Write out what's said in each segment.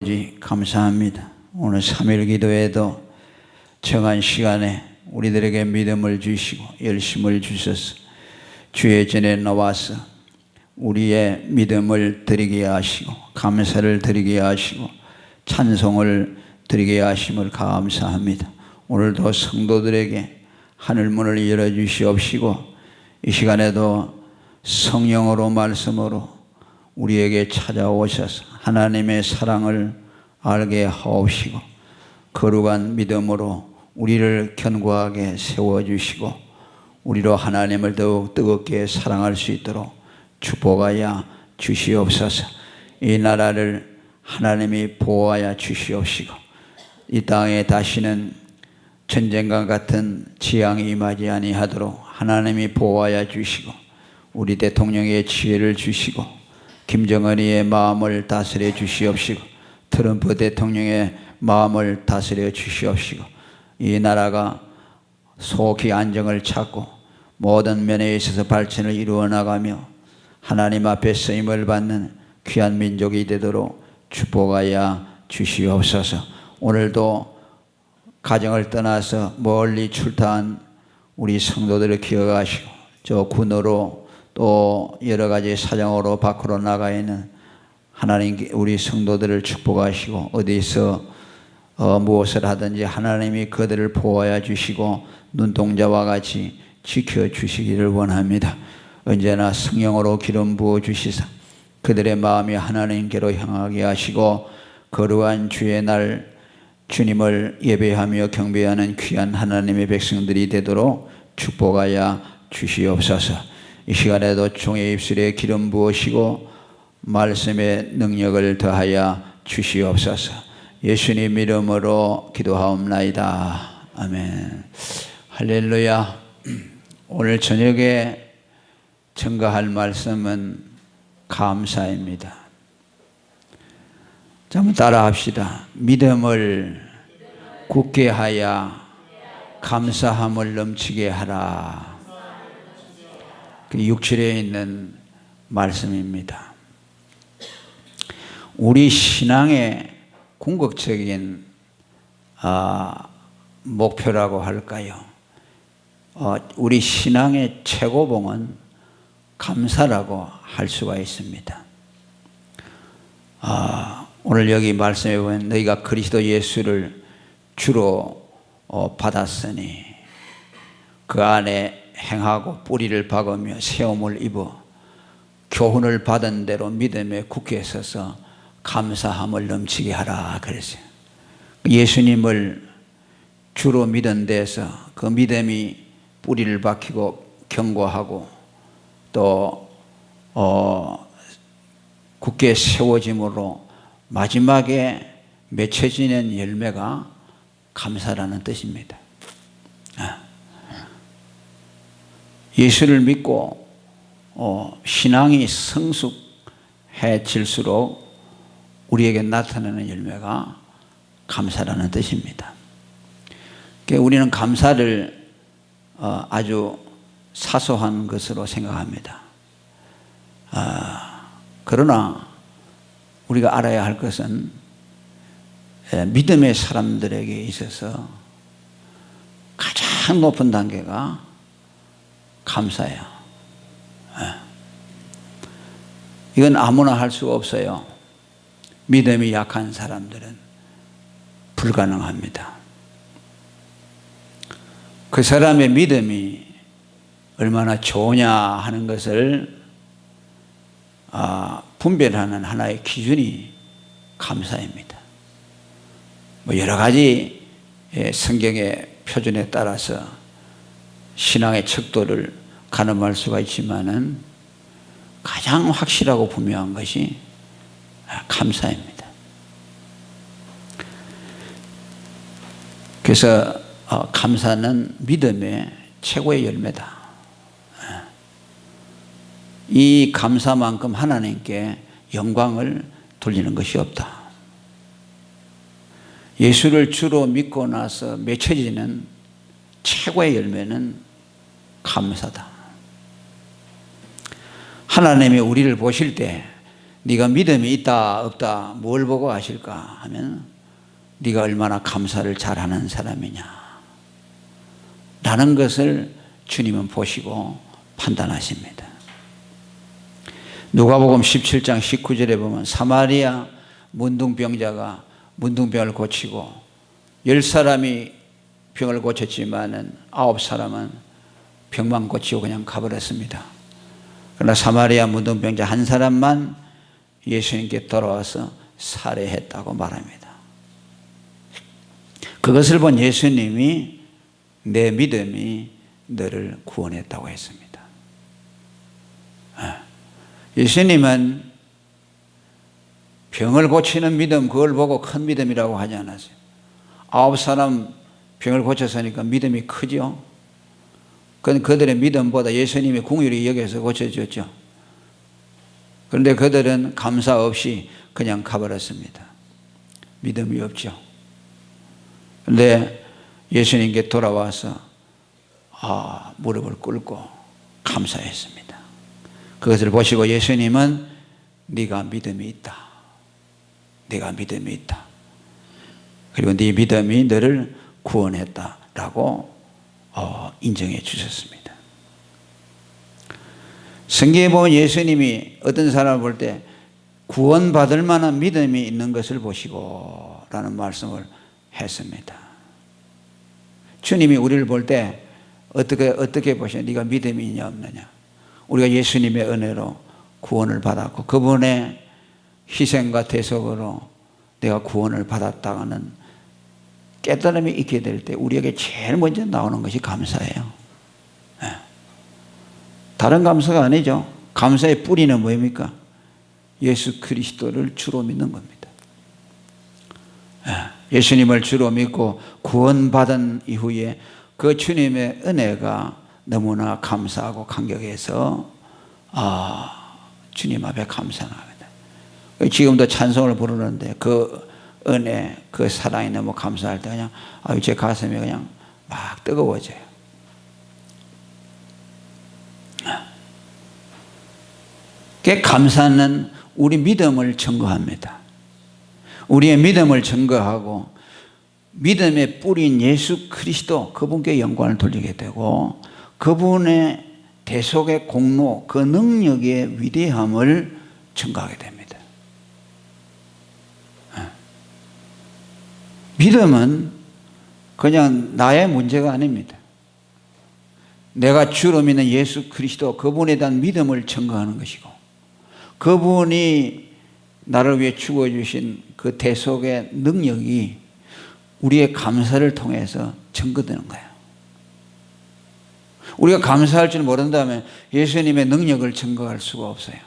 아버지 감사합니다. 오늘 3일 기도에도 정한 시간에 우리들에게 믿음을 주시고 열심을 주셔서 주의 전에 나와서 우리의 믿음을 드리게 하시고 감사를 드리게 하시고 찬송을 드리게 하심을 감사합니다. 오늘도 성도들에게 하늘문을 열어주시옵시고 이 시간에도 성령으로 말씀으로 우리에게 찾아오셔서 하나님의 사랑을 알게 하옵시고 거룩한 믿음으로 우리를 견고하게 세워주시고 우리로 하나님을 더욱 뜨겁게 사랑할 수 있도록 축복하여 주시옵소서. 이 나라를 하나님이 보호하여 주시옵시고 이 땅에 다시는 전쟁과 같은 재앙이 임하지 아니하도록 하나님이 보호하여 주시고 우리 대통령의 지혜를 주시고 김정은이의 마음을 다스려 주시옵시고 트럼프 대통령의 마음을 다스려 주시옵시고 이 나라가 속히 안정을 찾고 모든 면에 있어서 발전을 이루어 나가며 하나님 앞에 쓰임을 받는 귀한 민족이 되도록 축복하여 주시옵소서. 오늘도 가정을 떠나서 멀리 출타한 우리 성도들을 기억하시고 저 군으로 또 여러 가지 사정으로 밖으로 나가 있는 하나님 우리 성도들을 축복하시고 어디서 무엇을 하든지 하나님이 그들을 보호하여 주시고 눈동자와 같이 지켜주시기를 원합니다. 언제나 성령으로 기름 부어 주시사 그들의 마음이 하나님께로 향하게 하시고 거룩한 주의 날 주님을 예배하며 경배하는 귀한 하나님의 백성들이 되도록 축복하여 주시옵소서. 이 시간에도 종의 입술에 기름 부으시고 말씀의 능력을 더하여 주시옵소서. 예수님 이름으로 기도하옵나이다. 아멘. 할렐루야. 오늘 저녁에 증거할 말씀은 감사입니다. 자, 한번 따라 합시다. 믿음을 굳게 하여 감사함을 넘치게 하라. 그 6절에 있는 말씀입니다. 우리 신앙의 궁극적인 목표라고 할까요? 우리 신앙의 최고봉은 감사라고 할 수가 있습니다. 오늘 여기 말씀해 보면 너희가 그리스도 예수를 주로 받았으니 그 안에 행하고 뿌리를 박으며 세움을 입어 교훈을 받은 대로 믿음에 굳게 서서 감사함을 넘치게 하라 그랬어요. 예수님을 주로 믿은 데서 그 믿음이 뿌리를 박히고 견고하고 또 굳게 세워짐으로 마지막에 맺혀지는 열매가 감사라는 뜻입니다. 예수를 믿고 신앙이 성숙해질수록 우리에게 나타나는 열매가 감사라는 뜻입니다. 그러니까 우리는 감사를 아주 사소한 것으로 생각합니다. 그러나 우리가 알아야 할 것은 믿음의 사람들에게 있어서 가장 높은 단계가 감사예요. 이건 아무나 할 수가 없어요. 믿음이 약한 사람들은 불가능합니다. 그 사람의 믿음이 얼마나 좋으냐 하는 것을 분별하는 하나의 기준이 감사입니다. 여러 가지 성경의 표준에 따라서 신앙의 척도를 가늠할 수가 있지만은 가장 확실하고 분명한 것이 감사입니다. 그래서 감사는 믿음의 최고의 열매다. 이 감사만큼 하나님께 영광을 돌리는 것이 없다. 예수를 주로 믿고 나서 맺혀지는 최고의 열매는 감사다. 하나님이 우리를 보실 때 네가 믿음이 있다 없다 뭘 보고 아실까 하면 네가 얼마나 감사를 잘하는 사람이냐 라는 것을 주님은 보시고 판단하십니다. 누가복음 17장 19절에 보면 사마리아 문둥병자가 문둥병을 고치고 10사람이 병을 고쳤지만은 9사람은 병만 고치고 그냥 가버렸습니다. 그러나 사마리아 문둥병자 한 사람만 예수님께 돌아와서 살해했다고 말합니다. 그것을 본 예수님이 내 믿음이 너를 구원했다고 했습니다. 예수님은 병을 고치는 믿음 그걸 보고 큰 믿음이라고 하지 않았어요. 9사람 병을 고쳤으니까 믿음이 크죠. 그건 그들의 믿음보다 예수님이 긍휼히 여겨서 고쳐줬죠. 그런데 그들은 감사 없이 그냥 가버렸습니다. 믿음이 없죠. 그런데 예수님께 돌아와서 무릎을 꿇고 감사했습니다. 그것을 보시고 예수님은 네가 믿음이 있다. 네가 믿음이 있다. 그리고 네 믿음이 너를 구원했다라고 인정해 주셨습니다. 성경에 보면 예수님이 어떤 사람을 볼 때 구원받을 만한 믿음이 있는 것을 보시고 라는 말씀을 했습니다. 주님이 우리를 볼 때 어떻게 보시냐? 네가 믿음이 있냐 없느냐? 우리가 예수님의 은혜로 구원을 받았고 그분의 희생과 대속으로 내가 구원을 받았다는 깨달음이 있게 될 때 우리에게 제일 먼저 나오는 것이 감사예요. 다른 감사가 아니죠. 감사의 뿌리는 뭡니까? 예수 그리스도를 주로 믿는 겁니다. 예수님을 주로 믿고 구원받은 이후에 그 주님의 은혜가 너무나 감사하고 감격해서 주님 앞에 감사합니다. 지금도 찬송을 부르는데 그 은혜, 그 사랑이 너무 감사할 때 그냥 제 가슴이 그냥 막 뜨거워져요. 그 감사는 우리 믿음을 증거합니다. 우리의 믿음을 증거하고 믿음의 뿌리인 예수 그리스도 그분께 영광을 돌리게 되고 그분의 대속의 공로, 그 능력의 위대함을 증거하게 됩니다. 믿음은 그냥 나의 문제가 아닙니다. 내가 주로 믿는 예수 그리스도 그분에 대한 믿음을 증거하는 것이고 그분이 나를 위해 죽어주신 그 대속의 능력이 우리의 감사를 통해서 증거되는 거예요. 우리가 감사할 줄 모른다면 예수님의 능력을 증거할 수가 없어요.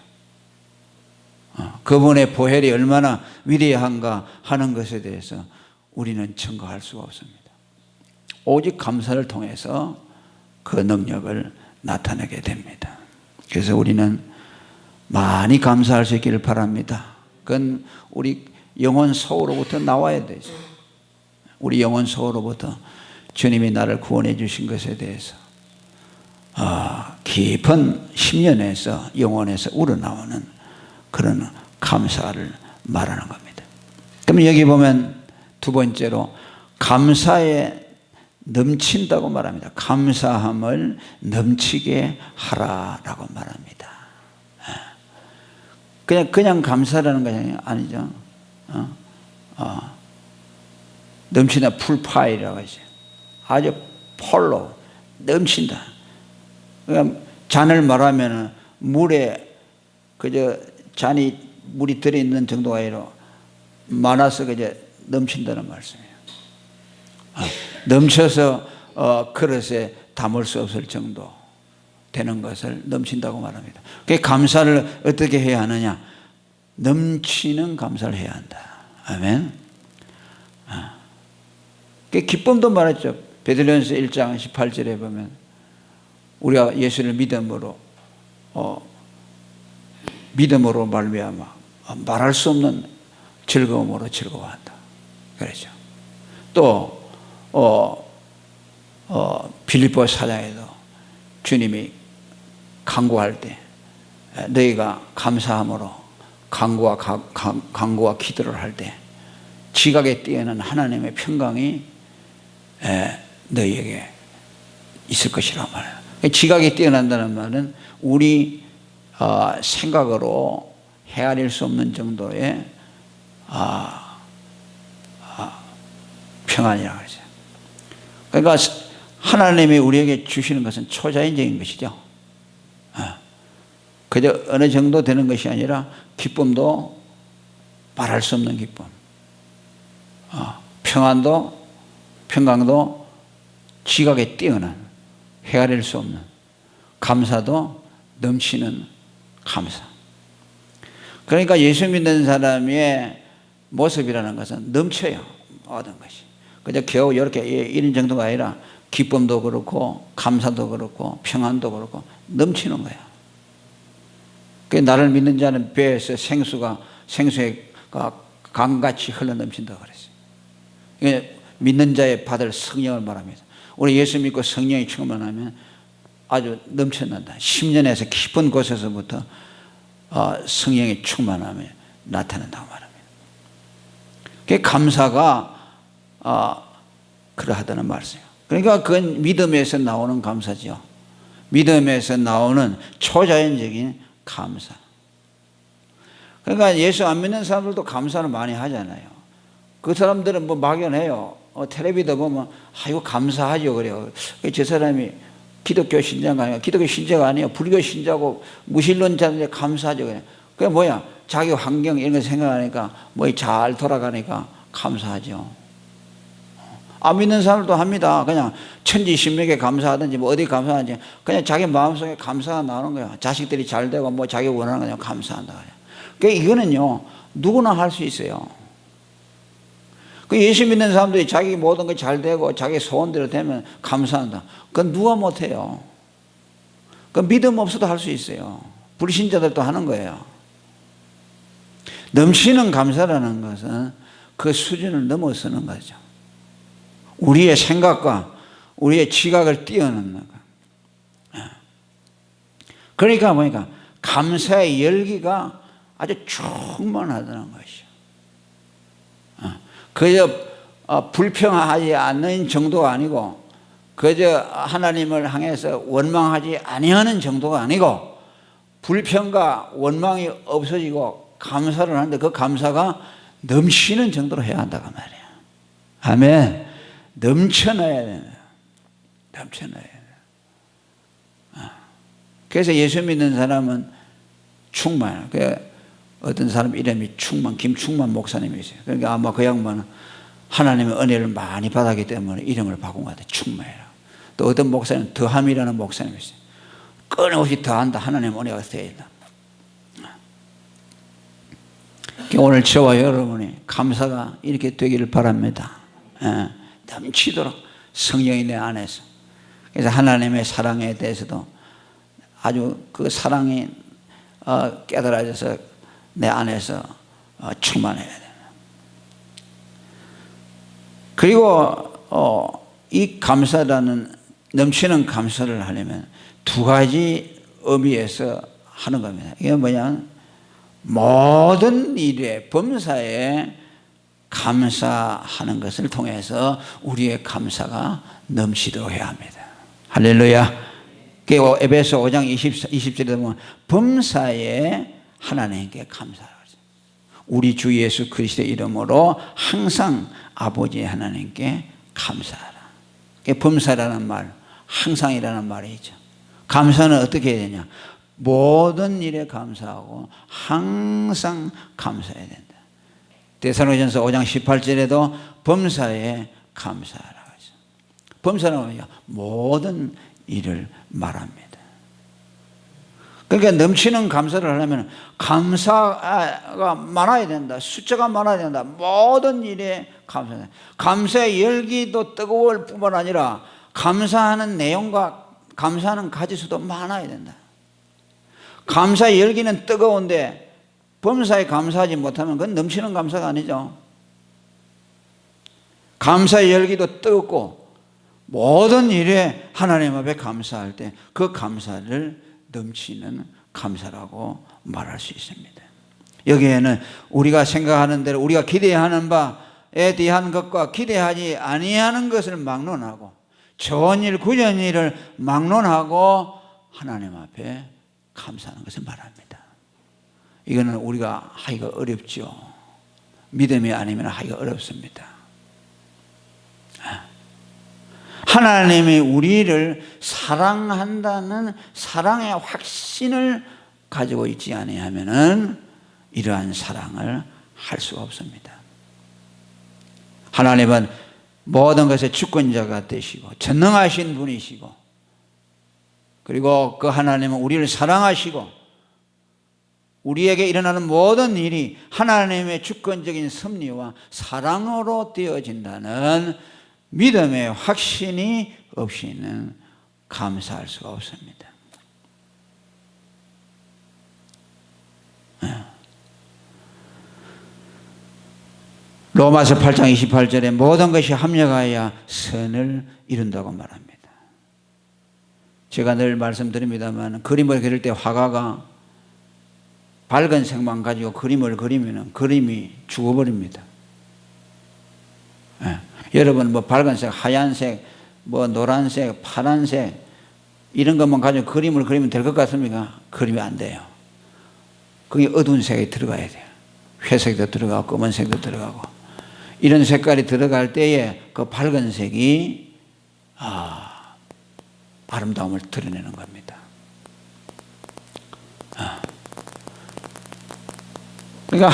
그분의 보혈이 얼마나 위대한가 하는 것에 대해서 우리는 증거할 수가 없습니다. 오직 감사를 통해서 그 능력을 나타내게 됩니다. 그래서 우리는 많이 감사할 수 있기를 바랍니다. 그건 우리 영혼 소로부터 나와야 되죠. 우리 영혼 소로부터 주님이 나를 구원해 주신 것에 대해서 깊은 심연에서 영혼에서 우러나오는 그런 감사를 말하는 겁니다. 그럼 여기 보면 두 번째로 감사에 넘친다고 말합니다. 감사함을 넘치게 하라라고 말합니다. 그냥 감사라는 것이 아니죠. 넘친다 풀파이라고 하죠. 아주 폴로 넘친다. 그러니까 잔을 말하면 물에 그저 잔이 물이 들어있는 정도가 아니라 많아서 그저 넘친다는 말씀이에요. 넘쳐서 그릇에 담을 수 없을 정도 되는 것을 넘친다고 말합니다. 그 감사를 어떻게 해야 하느냐? 넘치는 감사를 해야 한다. 아멘. 그 기쁨도 말했죠. 베들레헴서 1장 18절에 보면 우리가 예수를 믿음으로 말미암아 말할 수 없는 즐거움으로 즐거워한다. 그렇죠. 또 빌립보 4장에도 주님이 간구할 때 너희가 감사함으로 간구와 기도를 할 때 지각에 뛰어난 하나님의 평강이 너희에게 있을 것이란 말이에요. 지각에 뛰어난다는 말은 우리 생각으로 헤아릴 수 없는 정도의 평안이라고 하죠. 그러니까 하나님이 우리에게 주시는 것은 초자연적인 것이죠. 그저 어느 정도 되는 것이 아니라 기쁨도 말할 수 없는 기쁨, 평강도 지각에 뛰어난 헤아릴 수 없는, 감사도 넘치는 감사. 그러니까 예수 믿는 사람의 모습이라는 것은 넘쳐요. 모든 것이. 그저 겨우 이렇게 이런 정도가 아니라 기쁨도 그렇고 감사도 그렇고 평안도 그렇고 넘치는 거야. 나를 믿는 자는 배에서 생수가 강같이 흘러넘친다고 그랬어요. 믿는 자의 받을 성령을 말합니다. 우리 예수 믿고 성령이 충만하면 아주 넘쳐난다. 10년에서 깊은 곳에서부터 성령이 충만함에 나타난다고 말합니다. 그 감사가 그러하다는 말씀이에요. 그러니까 그건 믿음에서 나오는 감사죠. 믿음에서 나오는 초자연적인 감사. 그러니까 예수 안 믿는 사람들도 감사를 많이 하잖아요. 그 사람들은 뭐 막연해요. 텔레비도 보면 이거 감사하죠 그래요. 저 사람이 기독교 신자가 아니고 기독교 신자가 아니에요. 불교 신자고 무신론자인데 감사하죠 그래. 그게 뭐야? 자기 환경 이런 거 생각하니까 뭐 잘 돌아가니까 감사하죠. 안 믿는 사람도 합니다. 그냥 천지신명에 감사하든지 뭐 어디 감사하든지 그냥 자기 마음속에 감사가 나오는 거예요. 자식들이 잘 되고 뭐 자기 원하는 거 감사한다. 그러니까 이거는요 누구나 할 수 있어요. 그 예수 믿는 사람들이 자기 모든 게 잘 되고 자기 소원대로 되면 감사한다. 그건 누가 못해요. 그 믿음 없어도 할 수 있어요. 불신자들도 하는 거예요. 넘치는 감사라는 것은 그 수준을 넘어서는 거죠. 우리의 생각과 우리의 지각을 뛰어넘는 거. 그러니까 보니까 감사의 열기가 아주 충만하다는 것이죠. 그저 불평하지 않는 정도가 아니고 그저 하나님을 향해서 원망하지 아니하는 정도가 아니고 불평과 원망이 없어지고 감사를 하는데 그 감사가 넘치는 정도로 해야 한다고 말이에요. 아멘. 넘쳐나야 돼요. 넘쳐나야 돼요. 그래서 예수 믿는 사람은 충만. 어떤 사람 이름이 김충만 목사님이세요. 그러니까 아마 그 양반은 하나님의 은혜를 많이 받았기 때문에 이름을 바꾼 것 같아요. 충만이라고. 또 어떤 목사님은 더함이라는 목사님이세요. 끊임없이 더한다. 하나님의 은혜가 되어야 된다. 오늘 저와 여러분이 감사가 이렇게 되기를 바랍니다. 넘치도록 성령이 내 안에서. 그래서 하나님의 사랑에 대해서도 아주 그 사랑이 깨달아져서 내 안에서 충만해야 돼요. 그리고 이 감사라는 넘치는 감사를 하려면 두 가지 의미에서 하는 겁니다. 이게 뭐냐면 모든 일에 범사에 감사하는 것을 통해서 우리의 감사가 넘치도록 해야 합니다. 할렐루야. 에베소 5장 20절에 보면 범사에 하나님께 감사하라. 우리 주 예수 그리스도의 이름으로 항상 아버지 하나님께 감사하라. 범사라는 말, 항상이라는 말이 있죠. 감사는 어떻게 해야 되냐? 모든 일에 감사하고 항상 감사해야 된다. 데살로니가전서 5장 18절에도 범사에 감사하라. 범사는 뭐냐? 모든 일을 말합니다. 그러니까 넘치는 감사를 하려면 감사가 많아야 된다. 숫자가 많아야 된다. 모든 일에 감사해야 된다. 감사의 열기도 뜨거울 뿐만 아니라 감사하는 내용과 감사하는 가지수도 많아야 된다. 감사의 열기는 뜨거운데 범사에 감사하지 못하면 그건 넘치는 감사가 아니죠. 감사의 열기도 뜨겁고 모든 일에 하나님 앞에 감사할 때 그 감사를 넘치는 감사라고 말할 수 있습니다. 여기에는 우리가 생각하는 대로 우리가 기대하는 바에 대한 것과 기대하지 아니하는 것을 막론하고 좋은 일, 굳은 일을 막론하고 하나님 앞에 감사하는 것을 말합니다. 이거는 우리가 하기가 어렵죠. 믿음이 아니면 하기가 어렵습니다. 하나님이 우리를 사랑한다는 사랑의 확신을 가지고 있지 아니하면은 이러한 사랑을 할 수가 없습니다. 하나님은 모든 것의 주권자가 되시고 전능하신 분이시고, 그리고 그 하나님은 우리를 사랑하시고 우리에게 일어나는 모든 일이 하나님의 주권적인 섭리와 사랑으로 되어진다는 믿음의 확신이 없이는 감사할 수가 없습니다. 로마서 8장 28절에 모든 것이 합력하여 선을 이룬다고 말합니다. 제가 늘 말씀드립니다만, 그림을 그릴 때 화가가 밝은 색만 가지고 그림을 그리면 그림이 죽어버립니다. 여러분 뭐 밝은색, 하얀색, 뭐 노란색, 파란색 이런 것만 가지고 그림을 그리면 될 것 같습니까? 그림이 안 돼요. 그게 어두운 색이 들어가야 돼요. 회색도 들어가고 검은색도 들어가고 이런 색깔이 들어갈 때에 그 밝은 색이 아름다움을 드러내는 겁니다. 그러니까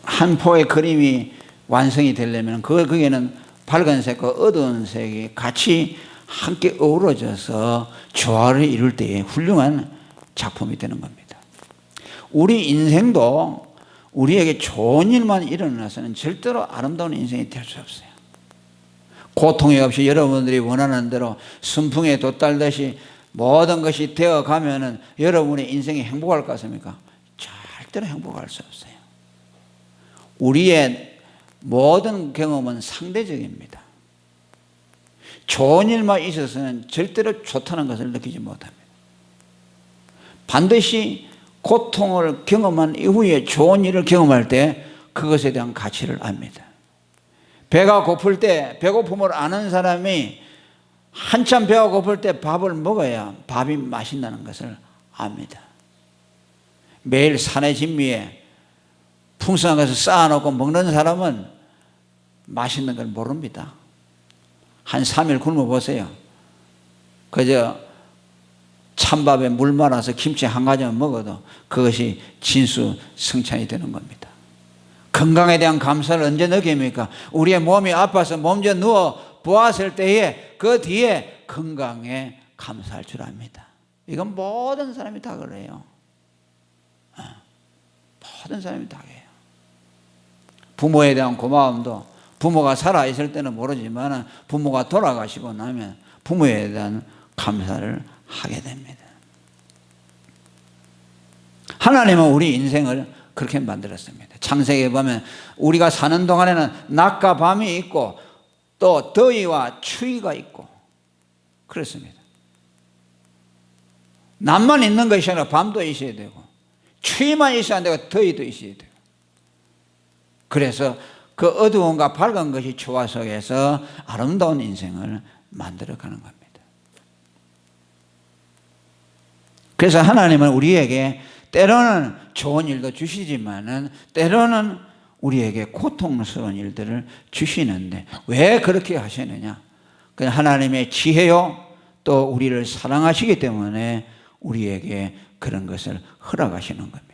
한 포의 그림이 완성이 되려면 거기에는 밝은 색과 어두운 색이 같이 함께 어우러져서 조화를 이룰 때에 훌륭한 작품이 되는 겁니다. 우리 인생도 우리에게 좋은 일만 일어나서는 절대로 아름다운 인생이 될 수 없어요. 고통이 없이 여러분들이 원하는 대로 순풍에 돛달듯이 모든 것이 되어가면은 여러분의 인생이 행복할 것 같습니까? 절대로 행복할 수 없어요. 우리의 모든 경험은 상대적입니다. 좋은 일만 있어서는 절대로 좋다는 것을 느끼지 못합니다. 반드시 고통을 경험한 이후에 좋은 일을 경험할 때 그것에 대한 가치를 압니다. 배가 고플 때 배고픔을 아는 사람이 한참 배가 고플 때 밥을 먹어야 밥이 맛있다는 것을 압니다. 매일 산의 진미에 풍성한 것을 쌓아놓고 먹는 사람은 맛있는 걸 모릅니다. 한 3일 굶어 보세요. 그저 찬밥에 물 말아서 김치 한 가지만 먹어도 그것이 진수성찬이 되는 겁니다. 건강에 대한 감사를 언제 느낍니까? 우리의 몸이 아파서 몸져 누워 보았을 때에 그 뒤에 건강에 감사할 줄 압니다. 이건 모든 사람이 다 그래요. 모든 사람이 다 그래요. 부모에 대한 고마움도 부모가 살아있을 때는 모르지만 부모가 돌아가시고 나면 부모에 대한 감사를 하게 됩니다. 하나님은 우리 인생을 그렇게 만들었습니다. 창세기에 보면 우리가 사는 동안에는 낮과 밤이 있고 또 더위와 추위가 있고 그렇습니다. 낮만 있는 것이 아니라 밤도 있어야 되고 추위만 있어야 안 되고 더위도 있어야 돼요. 그래서 그 어두움과 밝은 것이 조화 속에서 아름다운 인생을 만들어가는 겁니다. 그래서 하나님은 우리에게 때로는 좋은 일도 주시지만은 때로는 우리에게 고통스러운 일들을 주시는데 왜 그렇게 하시느냐? 그냥 하나님의 지혜요 또 우리를 사랑하시기 때문에 우리에게 그런 것을 허락하시는 겁니다.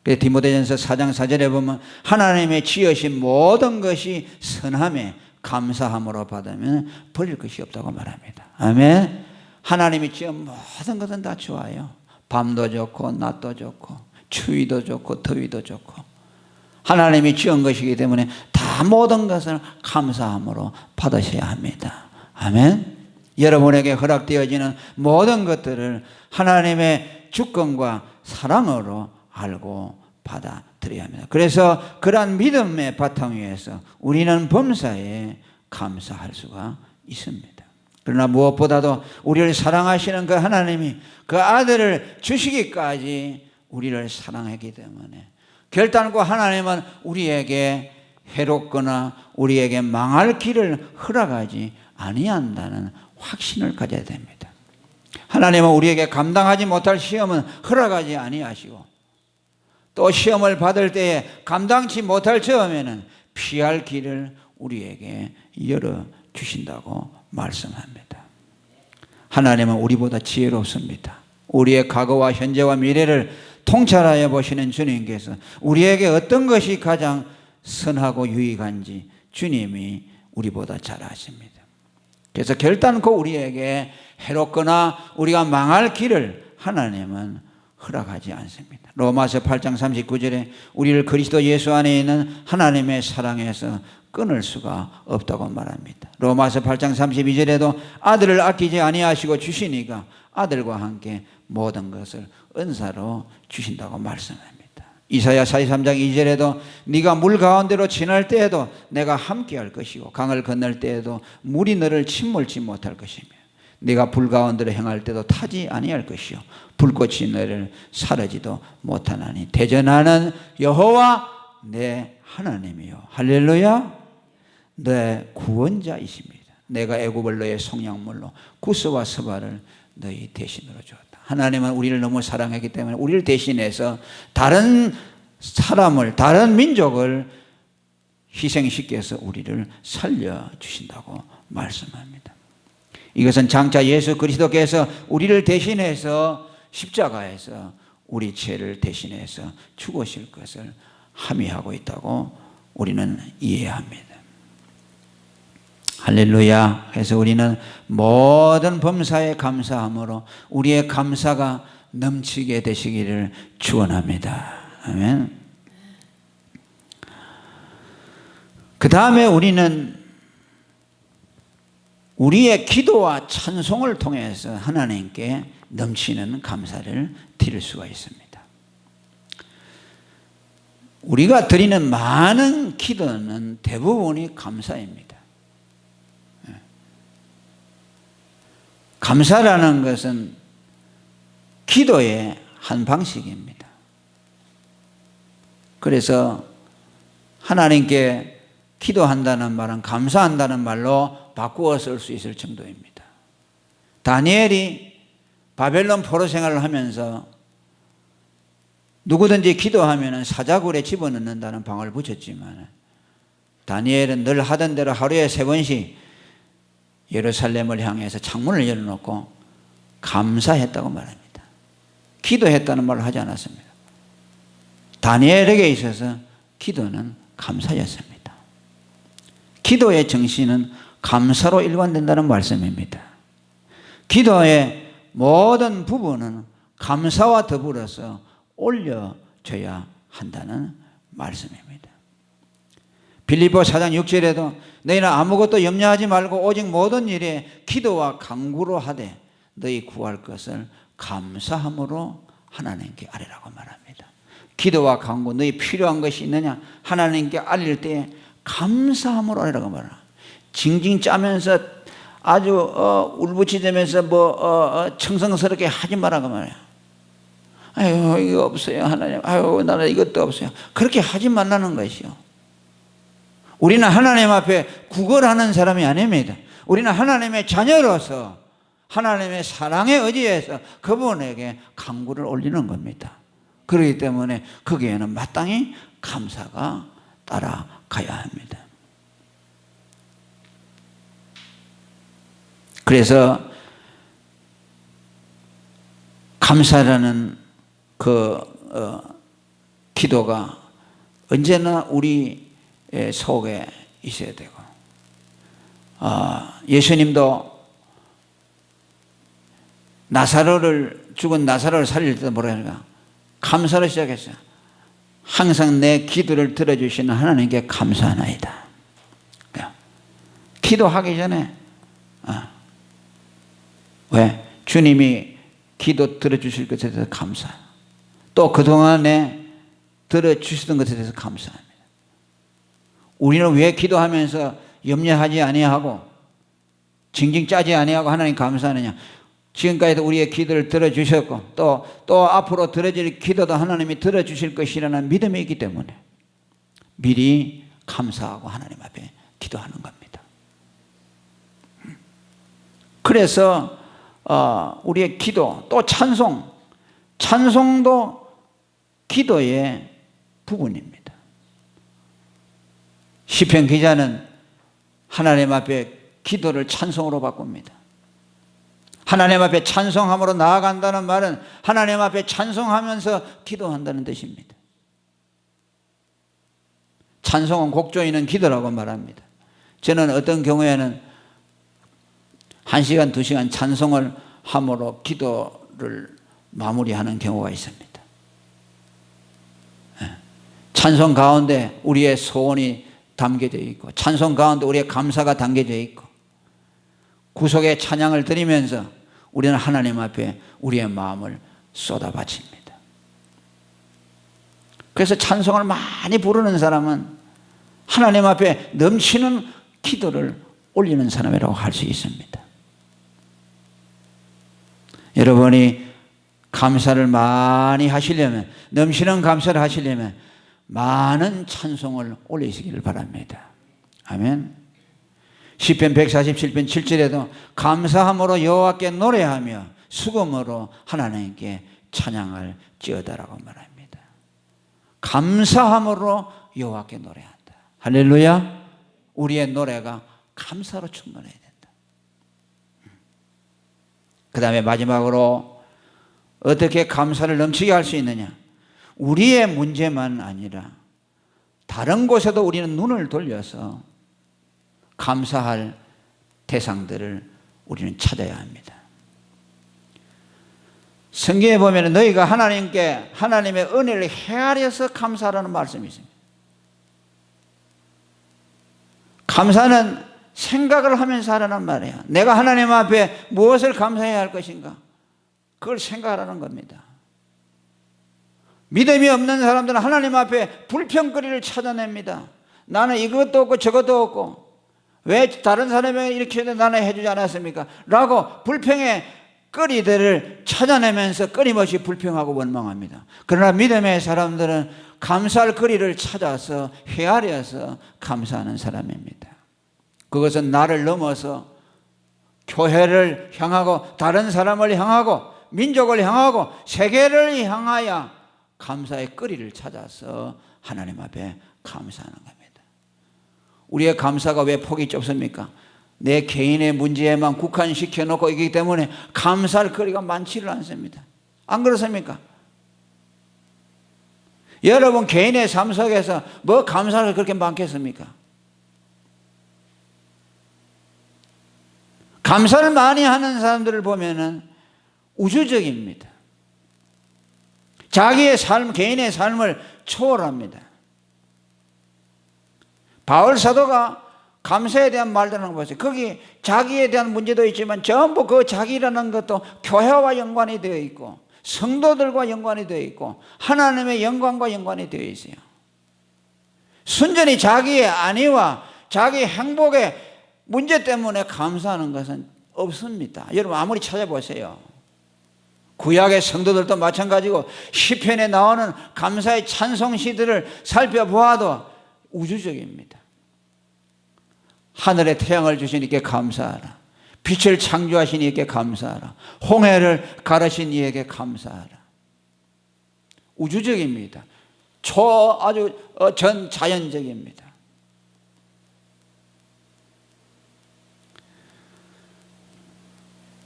디모데전서 4장 4절에 보면 하나님의 지으신 모든 것이 선함에 감사함으로 받으면 버릴 것이 없다고 말합니다. 아멘. 하나님이 지은 모든 것은 다 좋아요. 밤도 좋고 낮도 좋고 추위도 좋고 더위도 좋고 하나님이 지은 것이기 때문에 다 모든 것을 감사함으로 받으셔야 합니다. 아멘. 여러분에게 허락되어지는 모든 것들을 하나님의 주권과 사랑으로 알고 받아들여야 합니다. 그래서 그러한 믿음의 바탕 위에서 우리는 범사에 감사할 수가 있습니다. 그러나 무엇보다도 우리를 사랑하시는 그 하나님이 그 아들을 주시기까지 우리를 사랑했기 때문에 결단코 하나님은 우리에게 해롭거나 우리에게 망할 길을 허락하지 아니한다는 확신을 가져야 됩니다. 하나님은 우리에게 감당하지 못할 시험은 허락하지 아니하시고, 또 시험을 받을 때에 감당치 못할 처음에는 피할 길을 우리에게 열어주신다고 말씀합니다. 하나님은 우리보다 지혜롭습니다. 우리의 과거와 현재와 미래를 통찰하여 보시는 주님께서 우리에게 어떤 것이 가장 선하고 유익한지 주님이 우리보다 잘 아십니다. 그래서 결단코 우리에게 해롭거나 우리가 망할 길을 하나님은 허락하지 않습니다. 로마서 8장 39절에 우리를 그리스도 예수 안에 있는 하나님의 사랑에서 끊을 수가 없다고 말합니다. 로마서 8장 32절에도 아들을 아끼지 아니하시고 주시니까 아들과 함께 모든 것을 은사로 주신다고 말씀합니다. 이사야 43장 2절에도 네가 물 가운데로 지날 때에도 내가 함께할 것이고 강을 건널 때에도 물이 너를 침몰치 못할 것이며 네가 불 가운데로 행할 때도 타지 아니할 것이요 불꽃이 너를 사르지도 못하나니 대전하는 여호와 내 하나님이요 할렐루야 내 구원자이십니다. 내가 애굽을 너의 속량물로 구스와 스바를 너희 대신으로 주었다. 하나님은 우리를 너무 사랑했기 때문에 우리를 대신해서 다른 사람을, 다른 민족을 희생시켜서 우리를 살려주신다고 말씀합니다. 이것은 장차 예수 그리스도께서 우리를 대신해서 십자가에서 우리 죄를 대신해서 죽으실 것을 함의하고 있다고 우리는 이해합니다. 할렐루야. 그래서 우리는 모든 범사에 감사함으로 우리의 감사가 넘치게 되시기를 축원합니다. 아멘. 그 다음에 우리는 우리의 기도와 찬송을 통해서 하나님께 넘치는 감사를 드릴 수가 있습니다. 우리가 드리는 많은 기도는 대부분이 감사입니다. 감사라는 것은 기도의 한 방식입니다. 그래서 하나님께 기도한다는 말은 감사한다는 말로 바꾸어 쓸 수 있을 정도입니다. 다니엘이 바벨론 포로 생활을 하면서 누구든지 기도하면 사자굴에 집어넣는다는 방을 붙였지만 다니엘은 늘 하던 대로 하루에 3번씩 예루살렘을 향해서 창문을 열어놓고 감사했다고 말합니다. 기도했다는 말을 하지 않았습니다. 다니엘에게 있어서 기도는 감사였습니다. 기도의 정신은 감사로 일관된다는 말씀입니다. 기도의 모든 부분은 감사와 더불어서 올려줘야 한다는 말씀입니다. 빌립보 4장 6절에도 너희는 아무것도 염려하지 말고 오직 모든 일에 기도와 간구로 하되 너희 구할 것을 감사함으로 하나님께 아뢰라고 말합니다. 기도와 간구, 너희 필요한 것이 있느냐 하나님께 알릴 때 감사함으로 아뢰라고 말합니다. 징징 짜면서 아주 울부짖으면서 청성스럽게 하지 말라고 말해요. 아유 이거 없어요 하나님, 아유 나는 이것도 없어요. 그렇게 하지 말라는 것이요. 우리는 하나님 앞에 구걸하는 사람이 아닙니다. 우리는 하나님의 자녀로서 하나님의 사랑에 의지해서 그분에게 간구를 올리는 겁니다. 그렇기 때문에 거기에는 마땅히 감사가 따라가야 합니다. 그래서 감사라는 기도가 언제나 우리 속에 있어야 되고, 예수님도 죽은 나사로를 살릴 때도 뭐라 하니까 감사로 시작했어요. 항상 내 기도를 들어주시는 하나님께 감사하나이다. 기도하기 전에 왜? 주님이 기도 들어주실 것에 대해서 감사, 또 그동안에 들어주시던 것에 대해서 감사합니다. 우리는 왜 기도하면서 염려하지 아니하고 징징 짜지 아니하고 하나님 감사하느냐? 지금까지도 우리의 기도를 들어주셨고 또 앞으로 들어질 기도도 하나님이 들어주실 것이라는 믿음이 있기 때문에 미리 감사하고 하나님 앞에 기도하는 겁니다. 그래서 우리의 기도 또 찬송도 기도의 부분입니다. 시편 기자는 하나님 앞에 기도를 찬송으로 바꿉니다. 하나님 앞에 찬송함으로 나아간다는 말은 하나님 앞에 찬송하면서 기도한다는 뜻입니다. 찬송은 곡 조이는 기도라고 말합니다. 저는 어떤 경우에는 1시간, 2시간 찬송을 함으로 기도를 마무리하는 경우가 있습니다. 찬송 가운데 우리의 소원이 담겨져 있고 찬송 가운데 우리의 감사가 담겨져 있고 구속의 찬양을 드리면서 우리는 하나님 앞에 우리의 마음을 쏟아 바칩니다. 그래서 찬송을 많이 부르는 사람은 하나님 앞에 넘치는 기도를 올리는 사람이라고 할 수 있습니다. 여러분이 감사를 많이 하시려면, 넘치는 감사를 하시려면 많은 찬송을 올리시기를 바랍니다. 아멘. 시편 147편 7절에도 감사함으로 여호와께 노래하며 수금으로 하나님께 찬양을 지어다라고 말합니다. 감사함으로 여호와께 노래한다. 할렐루야. 우리의 노래가 감사로 충만해야 된다. 그 다음에 마지막으로 어떻게 감사를 넘치게 할 수 있느냐. 우리의 문제만 아니라 다른 곳에도 우리는 눈을 돌려서 감사할 대상들을 우리는 찾아야 합니다. 성경에 보면 너희가 하나님께 하나님의 은혜를 헤아려서 감사하라는 말씀이 있습니다. 감사는 생각을 하면서 하라는 말이에요. 내가 하나님 앞에 무엇을 감사해야 할 것인가? 그걸 생각하라는 겁니다. 믿음이 없는 사람들은 하나님 앞에 불평거리를 찾아냅니다. 나는 이것도 없고 저것도 없고 왜 다른 사람이 이렇게 해도 나는 해주지 않았습니까? 라고 불평의 거리들을 찾아내면서 끊임없이 불평하고 원망합니다. 그러나 믿음의 사람들은 감사할 거리를 찾아서 헤아려서 감사하는 사람입니다. 그것은 나를 넘어서 교회를 향하고 다른 사람을 향하고 민족을 향하고 세계를 향하여 감사의 거리를 찾아서 하나님 앞에 감사하는 겁니다. 우리의 감사가 왜 폭이 좁습니까? 내 개인의 문제에만 국한시켜 놓고 있기 때문에 감사할 거리가 많지를 않습니다. 안 그렇습니까? 여러분 개인의 삶 속에서 뭐 감사를 그렇게 많겠습니까? 감사를 많이 하는 사람들을 보면은 우주적입니다. 자기의 삶, 개인의 삶을 초월합니다. 바울 사도가 감사에 대한 말들을 하는 거 보세요. 거기 자기에 대한 문제도 있지만 전부 그 자기라는 것도 교회와 연관이 되어 있고 성도들과 연관이 되어 있고 하나님의 영광과 연관이 되어 있어요. 순전히 자기의 안위와 자기 행복의 문제 때문에 감사하는 것은 없습니다. 여러분 아무리 찾아보세요. 구약의 성도들도 마찬가지고 시편에 나오는 감사의 찬송시들을 살펴보아도 우주적입니다. 하늘에 태양을 주신 이께 감사하라. 빛을 창조하신 이에게 감사하라. 홍해를 가르신 이에게 감사하라. 우주적입니다. 아주 전자연적입니다.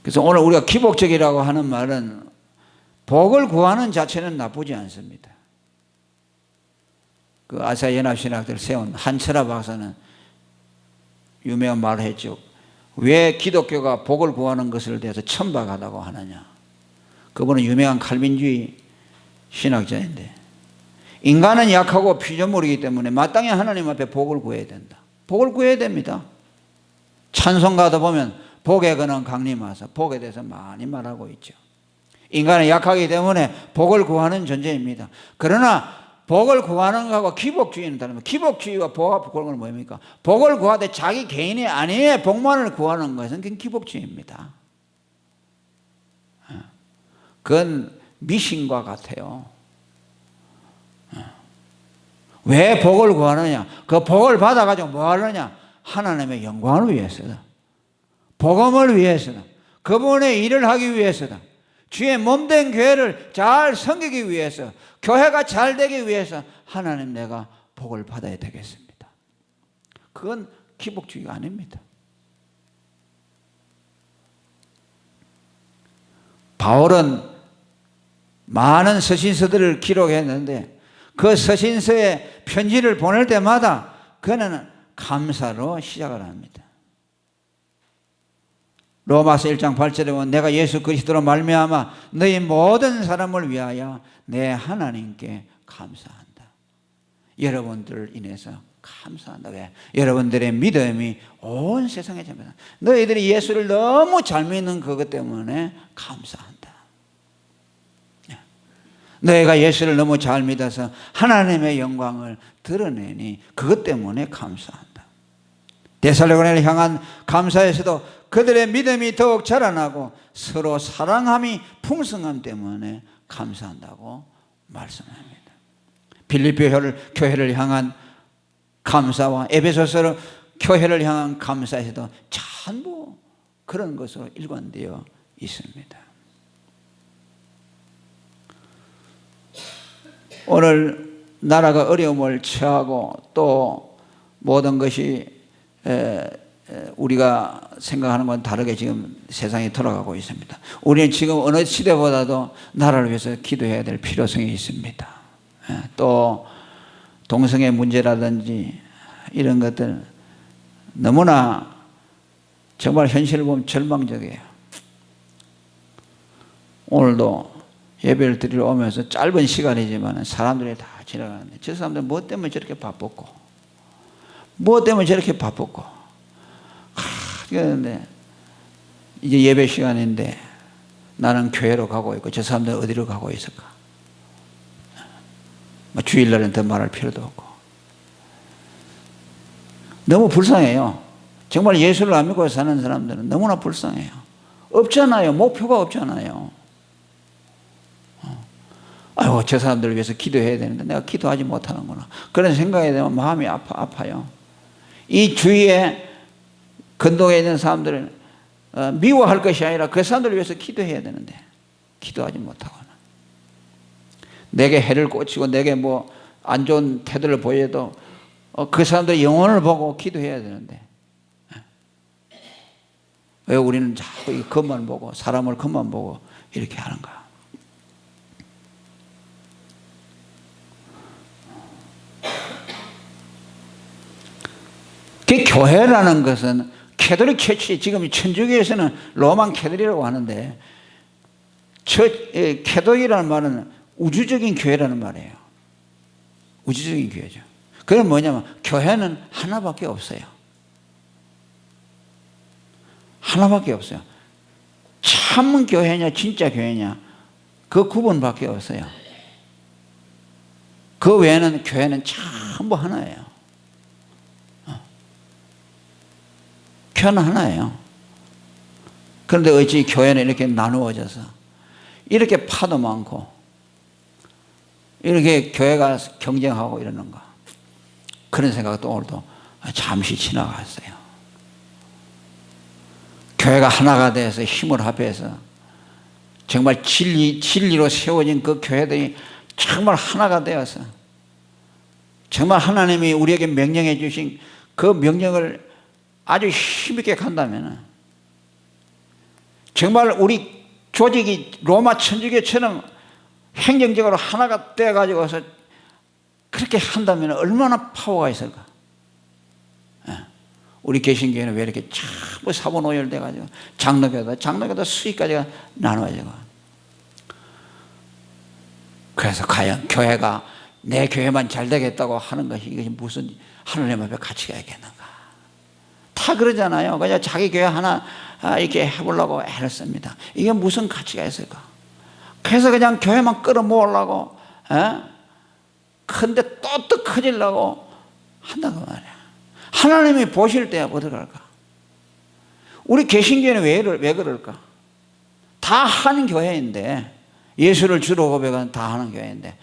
그래서 오늘 우리가 기복적이라고 하는 말은 복을 구하는 자체는 나쁘지 않습니다. 그 아시아 연합신학들 세운 한철아 박사는 유명한 말을 했죠. 왜 기독교가 복을 구하는 것을 대해서 천박하다고 하느냐. 그분은 유명한 칼빈주의 신학자인데 인간은 약하고 피조물이기 때문에 마땅히 하나님 앞에 복을 구해야 된다. 복을 구해야 됩니다. 찬송가도 보면 복에 관한 강림하사 복에 대해서 많이 말하고 있죠. 인간은 약하기 때문에 복을 구하는 존재입니다. 그러나 복을 구하는 것하고 기복주의는 다릅니다. 기복주의와 복을 구하는 건 뭡니까? 복을 구하되 자기 개인의 안위의 복만을 구하는 것은 그건 기복주의입니다. 그건 미신과 같아요. 왜 복을 구하느냐? 그 복을 받아가지고 뭐 하느냐? 하나님의 영광을 위해서다. 복음을 위해서다. 그분의 일을 하기 위해서다. 주의 몸된 교회를 잘 섬기기 위해서, 교회가 잘 되기 위해서 하나님 내가 복을 받아야 되겠습니다. 그건 기복주의가 아닙니다. 바울은 많은 서신서들을 기록했는데 그 서신서에 편지를 보낼 때마다 그는 감사로 시작을 합니다. 로마서 1장 8절에 보면 내가 예수 그리스도로 말미암아 너희 모든 사람을 위하여 내 하나님께 감사한다. 여러분들을 인해서 감사한다. 왜? 여러분들의 믿음이 온 세상에 전파된다. 너희들이 예수를 너무 잘 믿는 그것 때문에 감사한다. 너희가 예수를 너무 잘 믿어서 하나님의 영광을 드러내니 그것 때문에 감사한다. 데살로니가를 향한 감사에서도 그들의 믿음이 더욱 자라나고 서로 사랑함이 풍성함 때문에 감사한다고 말씀합니다. 빌립보 교회를 향한 감사와 에베소서 교회를 향한 감사에서도 전부 그런 것으로 일관되어 있습니다. 오늘 나라가 어려움을 처하고 또 모든 것이 우리가 생각하는 건 다르게 지금 세상이 돌아가고 있습니다. 우리는 지금 어느 시대보다도 나라를 위해서 기도해야 될 필요성이 있습니다. 또 동성애 문제라든지 이런 것들 너무나 정말 현실을 보면 절망적이에요. 오늘도 예배를 드리러 오면서 짧은 시간이지만 사람들이 다 지나가는데 저 사람들 뭐 때문에 저렇게 바빴고 뭐 때문에 저렇게 바빴고 그런데 이제 예배 시간인데 나는 교회로 가고 있고 저 사람들은 어디로 가고 있을까? 주일날은 더 말할 필요도 없고 너무 불쌍해요. 정말 예수를 안 믿고 사는 사람들은 너무나 불쌍해요. 없잖아요. 목표가 없잖아요. 아이고 저 사람들을 위해서 기도해야 되는데 내가 기도하지 못하는구나. 그런 생각이 되면 마음이 아파요. 이 주위에 근동에 있는 사람들을 미워할 것이 아니라 그 사람들을 위해서 기도해야 되는데 기도하지 못하거나 내게 해를 꽂히고 내게 뭐 안 좋은 태도를 보여도 그 사람들의 영혼을 보고 기도해야 되는데 왜 우리는 자꾸 이 것만 보고 사람을 것만 보고 이렇게 하는가? 그 교회라는 것은 캐톨릭 처치, 지금 천주교에서는 로만 캐톨릭이라고 하는데 캐톨릭이라는 말은 우주적인 교회라는 말이에요. 우주적인 교회죠. 그건 뭐냐면 교회는 하나밖에 없어요. 하나밖에 없어요. 참 교회냐 진짜 교회냐 그 구분밖에 없어요. 그 외에는 교회는 전부 하나예요. 교회는 하나예요. 그런데 어찌 교회는 이렇게 나누어져서 이렇게 파도 많고 이렇게 교회가 경쟁하고 이러는가? 그런 생각도 오늘도 잠시 지나갔어요. 교회가 하나가 돼서 힘을 합해서 정말 진리로 세워진 그 교회들이 정말 하나가 되어서 정말 하나님이 우리에게 명령해 주신 그 명령을 아주 힘있게 간다면 정말 우리 조직이 로마 천주교처럼 행정적으로 하나가 돼가지고서 그렇게 한다면 얼마나 파워가 있을까? 우리 개신교회는 왜 이렇게 전부 사본오열돼가지고 장로교도 수익까지가 나눠지고 그래서 과연 교회가 내 교회만 잘 되겠다고 하는 것이 이것이 무슨 하나님 앞에 가치가 있겠는가? 다 그러잖아요. 그냥 자기 교회 하나 이렇게 해보려고 애를 씁니다. 이게 무슨 가치가 있을까? 그래서 그냥 교회만 끌어모으려고 큰데 또 커지려고 한다고 말이야. 하나님이 보실 때 어떡할까? 우리 개신교회는 왜 그럴까? 다 한 교회인데 예수를 주로 고백은 다 하는 교회인데,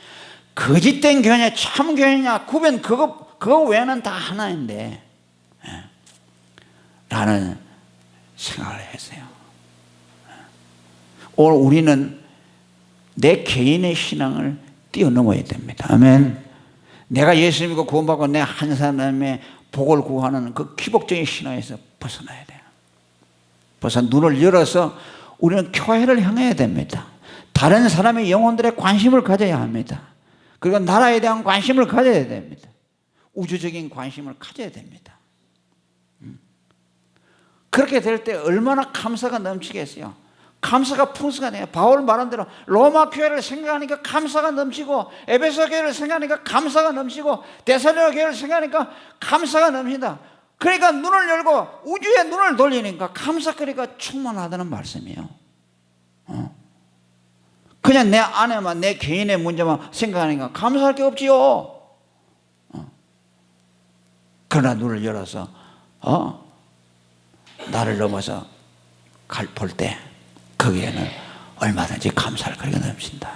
거짓된 교회냐 참 교회냐 구분 그거 외에는 다 하나인데, 라는 생각을 했어요. 오늘 우리는 내 개인의 신앙을 뛰어넘어야 됩니다. 아멘. 내가 예수 믿고 구원받고 내 한 사람의 복을 구하는 그 기복적인 신앙에서 벗어나야 돼요. 벌써 눈을 열어서 우리는 교회를 향해야 됩니다. 다른 사람의 영혼들의 관심을 가져야 합니다. 그리고 나라에 대한 관심을 가져야 됩니다. 우주적인 관심을 가져야 됩니다. 그렇게 될 때 얼마나 감사가 넘치겠어요. 감사가 풍성하네요. 바울 말한 대로 로마 교회를 생각하니까 감사가 넘치고, 에베소 교회를 생각하니까 감사가 넘치고, 데살로니가 교회를 생각하니까 감사가 넘친다. 그러니까 눈을 열고 우주의 눈을 돌리니까 감사거리가 충만하다는 말씀이에요. 그냥 내 안에만 내 개인의 문제만 생각하니까 감사할 게 없지요. 그러나 눈을 열어서 나를 넘어서 볼 때 거기에는 얼마든지 감사할 거리가 넘친다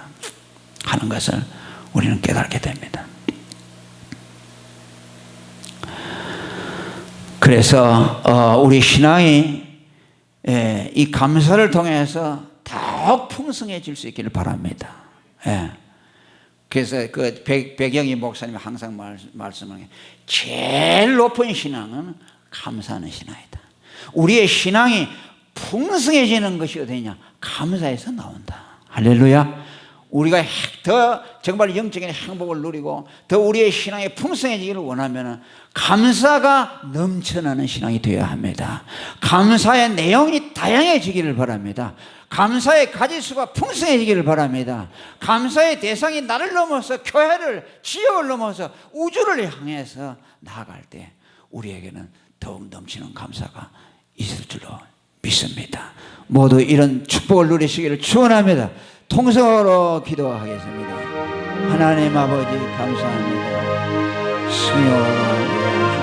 하는 것을 우리는 깨닫게 됩니다. 그래서 우리 신앙이 이 감사를 통해서 더욱 풍성해질 수 있기를 바랍니다. 그래서 그 백영희 목사님이 항상 말씀하는 게, 제일 높은 신앙은 감사하는 신앙이다. 우리의 신앙이 풍성해지는 것이 어디냐? 감사에서 나온다. 할렐루야. 우리가 더 정말 영적인 행복을 누리고 더 우리의 신앙이 풍성해지기를 원하면 감사가 넘쳐나는 신앙이 되어야 합니다. 감사의 내용이 다양해지기를 바랍니다. 감사의 가지수가 풍성해지기를 바랍니다. 감사의 대상이 나를 넘어서 교회를, 지역을 넘어서 우주를 향해서 나아갈 때 우리에게는 더욱 넘치는 감사가 있을 줄로 믿습니다. 모두 이런 축복을 누리시기를 축원합니다. 통성으로 기도하겠습니다. 하나님 아버지 감사합니다. 수요와